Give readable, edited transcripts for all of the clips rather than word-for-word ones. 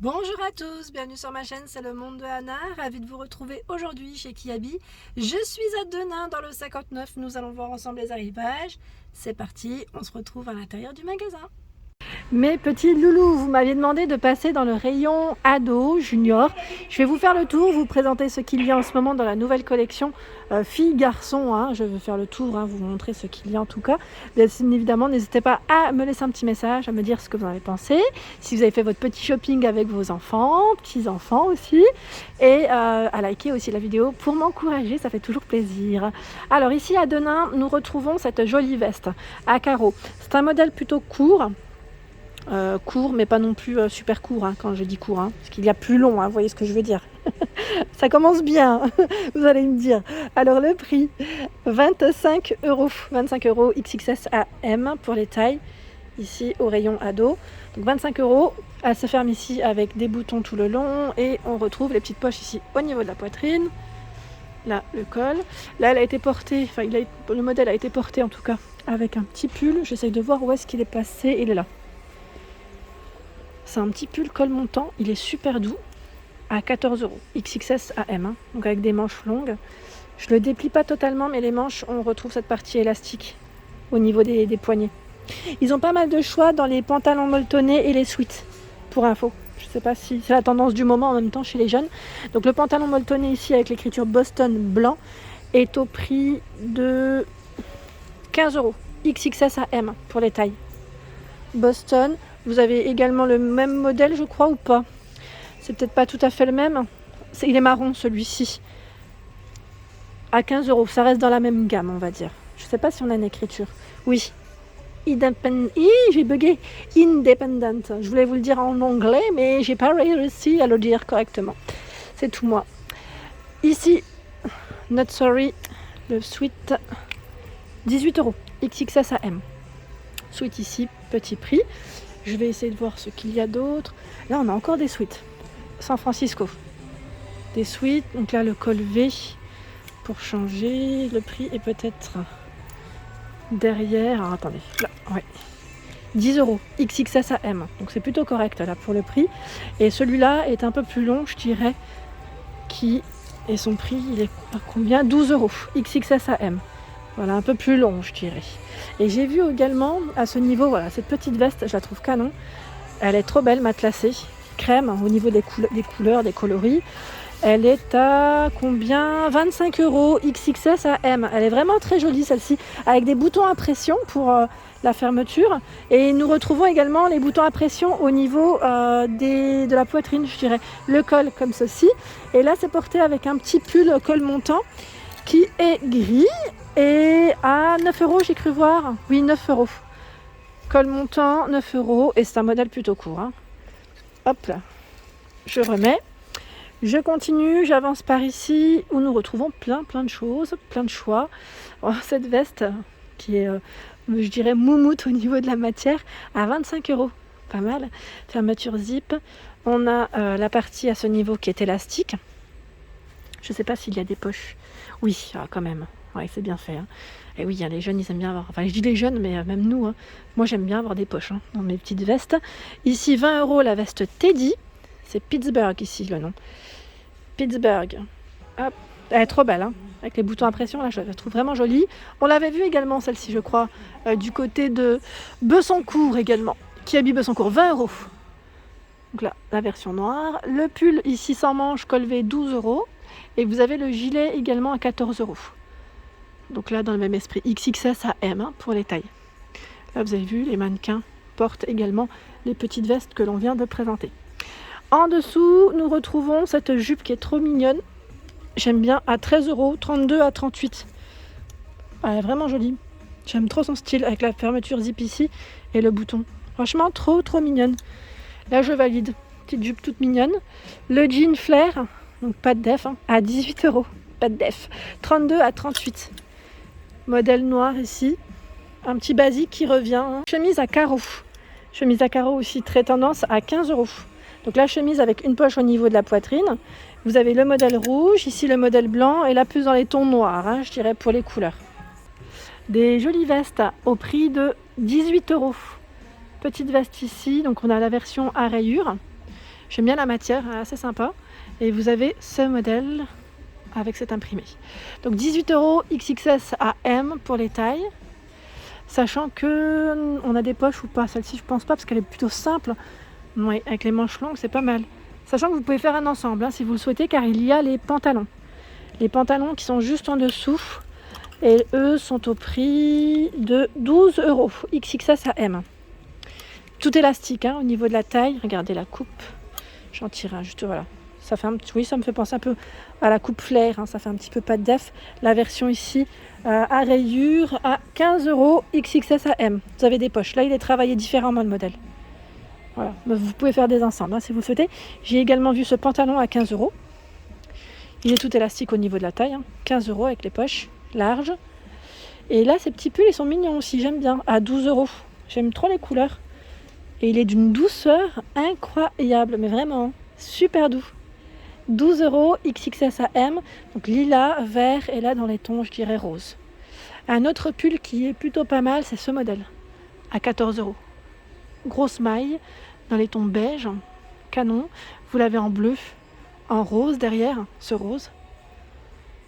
Bonjour à tous, bienvenue sur ma chaîne, c'est le monde de Anna, ravie de vous retrouver aujourd'hui chez Kiabi. Je suis à Denain dans le 59, nous allons voir ensemble les arrivages. C'est parti, on se retrouve à l'intérieur du magasin. Mes petits loulous, vous m'aviez demandé de passer dans le rayon ado, junior. Je vais vous faire le tour, vous présenter ce qu'il y a en ce moment dans la nouvelle collection filles-garçons. Je vais faire le tour, vous montrer ce qu'il y a en tout cas. Bien évidemment, n'hésitez pas à me laisser un petit message, à me dire ce que vous en avez pensé. Si vous avez fait votre petit shopping avec vos enfants, petits-enfants aussi. Et à liker aussi la vidéo pour m'encourager, ça fait toujours plaisir. Alors ici à Denain, nous retrouvons cette jolie veste à carreaux. C'est un modèle plutôt court. Court mais pas non plus super court quand je dis court parce qu'il y a plus long, vous voyez ce que je veux dire. Ça commence bien, vous allez me dire. Alors le prix 25 €, 25 € XXS à M pour les tailles ici au rayon ado. Donc 25 €, elle se ferme ici avec des boutons tout le long et on retrouve les petites poches ici au niveau de la poitrine. Là le col, là elle a été portée, le modèle a été porté en tout cas avec un petit pull. J'essaye de voir où est-ce qu'il est passé, il est là. C'est un petit pull col montant, il est super doux, à 14 €, XXS à M, donc avec des manches longues. Je le déplie pas totalement, mais les manches, on retrouve cette partie élastique au niveau des poignets. Ils ont pas mal de choix dans les pantalons molletonnés et les sweats, pour info. Je sais pas si c'est la tendance du moment en même temps chez les jeunes. Donc le pantalon molletonné ici avec l'écriture Boston blanc est au prix de 15 €, XXS à M pour les tailles. Boston. Vous avez également le même modèle, je crois, ou pas? C'est peut-être pas tout à fait le même. Il est marron, celui-ci. À 15 €. Ça reste dans la même gamme, on va dire. Je sais pas si on a une écriture. Oui. J'ai bugué. Independent. Je voulais vous le dire en anglais, mais j'ai pas réussi à le dire correctement. C'est tout moi. Ici, Not Sorry, le sweat, 18 €. XXS à M. Sweat ici, petit prix. Je vais essayer de voir ce qu'il y a d'autre. Là, on a encore des sweats. San Francisco. Des sweats. Donc là, le col V pour changer. Le prix est peut-être derrière. Alors, attendez. Là, ouais. 10 €. XXS à M. Donc c'est plutôt correct là pour le prix. Et celui-là est un peu plus long, je dirais. Et son prix, il est à combien? 12 €. XXS à M. Voilà, un peu plus long, je dirais. Et j'ai vu également à ce niveau, voilà, cette petite veste, je la trouve canon. Elle est trop belle, matelassée, crème au niveau des couleurs, des coloris. Elle est à combien? 25 € XXS à M. Elle est vraiment très jolie celle-ci, avec des boutons à pression pour la fermeture. Et nous retrouvons également les boutons à pression au niveau de la poitrine, je dirais. Le col comme ceci. Et là, c'est porté avec un petit pull col montant qui est gris et à 9 €, j'ai cru voir. Oui, 9 €. Col montant, 9 € et c'est un modèle plutôt court. Hop là, je remets. Je continue, j'avance par ici où nous retrouvons plein de choses, plein de choix. Cette veste qui est, je dirais, moumoute au niveau de la matière à 25 €. Pas mal. Fermeture zip. On a la partie à ce niveau qui est élastique. Je ne sais pas s'il y a des poches. Oui, quand même. Ouais, c'est bien fait. Et oui, les jeunes, ils aiment bien avoir... Enfin, je dis les jeunes, mais même nous. Moi, j'aime bien avoir des poches dans mes petites vestes. Ici, 20 € la veste Teddy. C'est Pittsburgh, ici, le nom. Pittsburgh. Hop. Elle est trop belle, avec les boutons à pression. Là, je la trouve vraiment jolie. On l'avait vue également, celle-ci, je crois, du côté de Bessancourt également. Kiabi Bessancourt, 20 €. Donc là, la version noire. Le pull, ici, sans manche, col V, 12 €. Et vous avez le gilet également à 14 €. Donc là, dans le même esprit, XXS à M pour les tailles. Là, vous avez vu, les mannequins portent également les petites vestes que l'on vient de présenter. En dessous, nous retrouvons cette jupe qui est trop mignonne. J'aime bien, à 13 €, 32 à 38. Elle est vraiment jolie. J'aime trop son style avec la fermeture zip ici et le bouton. Franchement, trop mignonne. Là, je valide. Petite jupe toute mignonne. Le jean flair. Donc pas de def, à 18 €, pas de def. 32 à 38. Modèle noir ici. Un petit basique qui revient. Chemise à carreaux. Chemise à carreaux aussi très tendance à 15 €. Donc la chemise avec une poche au niveau de la poitrine. Vous avez le modèle rouge, ici le modèle blanc et là plus dans les tons noirs, je dirais pour les couleurs. Des jolies vestes au prix de 18 €. Petite veste ici, donc on a la version à rayures. J'aime bien la matière, assez sympa. Et vous avez ce modèle avec cet imprimé. Donc 18 € XXS à M pour les tailles. Sachant que on a des poches ou pas. Celle-ci je pense pas parce qu'elle est plutôt simple. Oui, avec les manches longues c'est pas mal. Sachant que vous pouvez faire un ensemble si vous le souhaitez, car il y a les pantalons. Les pantalons qui sont juste en dessous. Et eux sont au prix de 12 € XXS à M. Tout élastique au niveau de la taille. Regardez la coupe. J'en tire un juste voilà. Ça fait oui, ça me fait penser un peu à la coupe flair. Ça fait un petit peu pas de def. La version ici à rayures à 15 € XXS à M. Vous avez des poches. Là, il est travaillé différemment le modèle. Voilà. Vous pouvez faire des ensembles si vous le souhaitez. J'ai également vu ce pantalon à 15 €. Il est tout élastique au niveau de la taille. 15 € avec les poches larges. Et là, ces petits pulls, ils sont mignons aussi. J'aime bien. À 12 €. J'aime trop les couleurs. Et il est d'une douceur incroyable, mais vraiment super doux. 12 € XXS à M, donc lilas, vert et là dans les tons, je dirais rose. Un autre pull qui est plutôt pas mal, c'est ce modèle, à 14 €. Grosse maille, dans les tons beige, canon. Vous l'avez en bleu, en rose derrière, ce rose.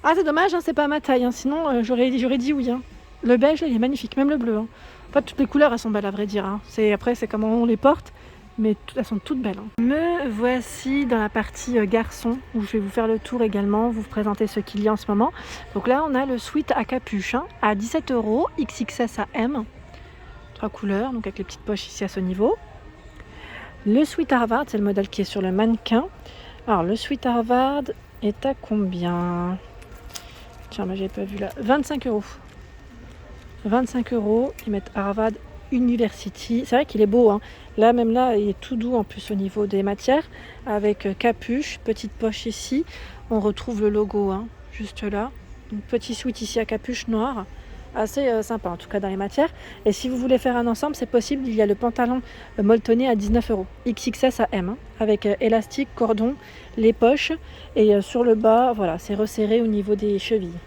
Ah, c'est dommage, c'est pas ma taille, sinon j'aurais dit oui. Le beige, il est magnifique, même le bleu. En fait, toutes les couleurs, elles sont belles à vrai dire. Après, c'est comment on les porte, mais elles sont toutes belles. Me voici dans la partie garçon, où je vais vous faire le tour également, vous présenter ce qu'il y a en ce moment. Donc là, on a le sweat à capuche, à 17 € XXS à M. 3 couleurs, donc avec les petites poches ici à ce niveau. Le sweat Harvard, c'est le modèle qui est sur le mannequin. Alors, le sweat Harvard est à combien? Tiens, mais j'ai pas vu là. 25 €. 25 €. Ils mettent Harvard University. C'est vrai qu'il est beau. Là, même là, il est tout doux en plus au niveau des matières. Avec capuche, petite poche ici. On retrouve le logo juste là. Donc, petit sweat ici à capuche noire. Assez sympa en tout cas dans les matières. Et si vous voulez faire un ensemble, c'est possible. Il y a le pantalon molletonné à 19 € XXS à M. Avec élastique, cordon, les poches. Et sur le bas, voilà, c'est resserré au niveau des chevilles.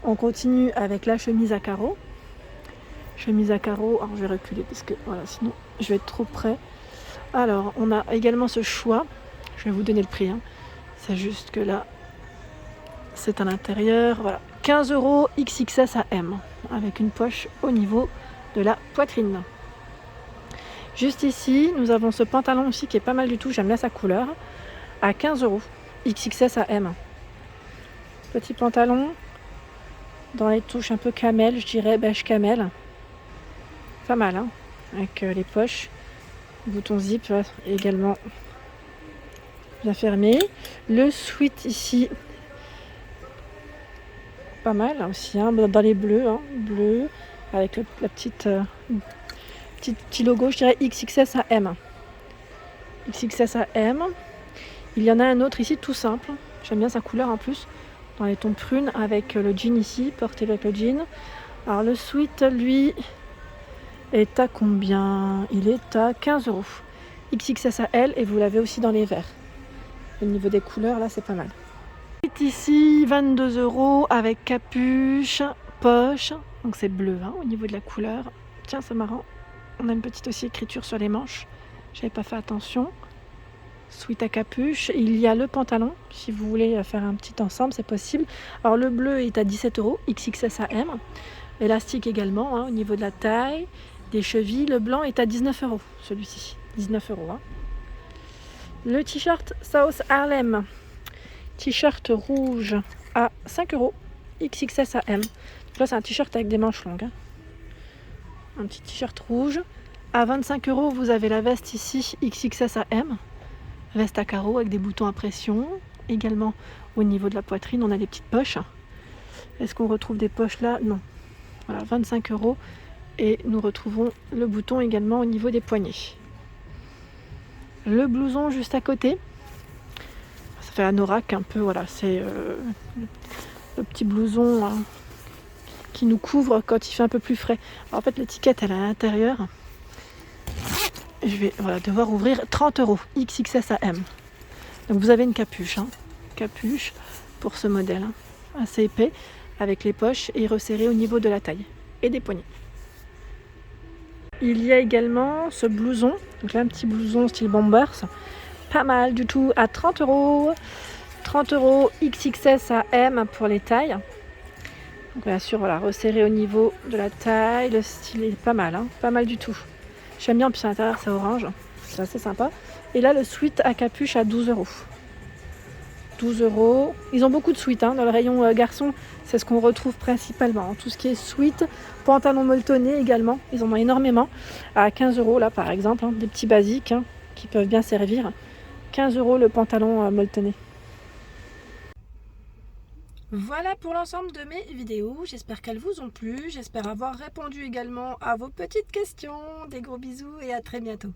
On continue avec la chemise à carreaux. Chemise à carreaux, alors je vais reculer parce que voilà, sinon je vais être trop près. Alors, on a également ce choix. Je vais vous donner le prix. C'est juste que là, c'est à l'intérieur. Voilà, 15 € XXS à M. Avec une poche au niveau de la poitrine. Juste ici, nous avons ce pantalon aussi qui est pas mal du tout. J'aime bien sa couleur. À 15 € XXS à M. Petit pantalon. Dans les touches un peu camel, je dirais beige camel. Pas mal, avec les poches. Bouton zip également bien fermé. Le sweat ici, pas mal aussi, dans les bleus. Bleu, avec la petite petit logo, je dirais XXS à M. XXS à M. Il y en a un autre ici tout simple. J'aime bien sa couleur en plus. Dans les tons prunes avec le jean ici, porté avec le jean. Alors le sweat, lui, est à combien? Il est à 15 € XXS à L et vous l'avez aussi dans les verts. Au niveau des couleurs, là, c'est pas mal. Sweat ici, 22 € avec capuche, poche. Donc c'est bleu au niveau de la couleur. Tiens, c'est marrant. On a une petite aussi écriture sur les manches. J'avais pas fait attention. Sweat à capuche. Il y a le pantalon, si vous voulez faire un petit ensemble, c'est possible. Alors le bleu est à 17 € XXS à M. Élastique également au niveau de la taille, des chevilles. Le blanc est à 19 € celui-ci. 19 €. Le t-shirt South Harlem. T-shirt rouge à 5 € XXS à M. Donc là c'est un t-shirt avec des manches longues. Un petit t-shirt rouge. À 25 €, vous avez la veste ici XXS à M. Veste à carreaux avec des boutons à pression. Également au niveau de la poitrine, on a des petites poches. Est-ce qu'on retrouve des poches là? Non. Voilà, 25 €. Et nous retrouvons le bouton également au niveau des poignets. Le blouson juste à côté. Ça fait anorak un peu, voilà. C'est le petit blouson qui nous couvre quand il fait un peu plus frais. Alors, en fait, l'étiquette elle est à l'intérieur. Je vais devoir ouvrir 30 € XXS à M. Donc vous avez une capuche. Capuche pour ce modèle. Assez épais avec les poches et resserré au niveau de la taille et des poignets. Il y a également ce blouson. Donc là un petit blouson style bombers pas mal du tout à 30 €. 30 € XXS à M pour les tailles. Donc bien sûr, voilà, resserré au niveau de la taille. Le style est pas mal, hein, pas mal du tout. J'aime bien, puis à l'intérieur c'est orange, c'est assez sympa. Et là, le sweat à capuche à 12 €. 12 €. Ils ont beaucoup de sweats hein, dans le rayon garçon, c'est ce qu'on retrouve principalement. Tout ce qui est sweat, pantalon molletonné également, ils en ont énormément. À 15 € là par exemple, hein, des petits basiques hein, qui peuvent bien servir. 15 € le pantalon molletonné. Voilà pour l'ensemble de mes vidéos, j'espère qu'elles vous ont plu, j'espère avoir répondu également à vos petites questions. Des gros bisous et à très bientôt.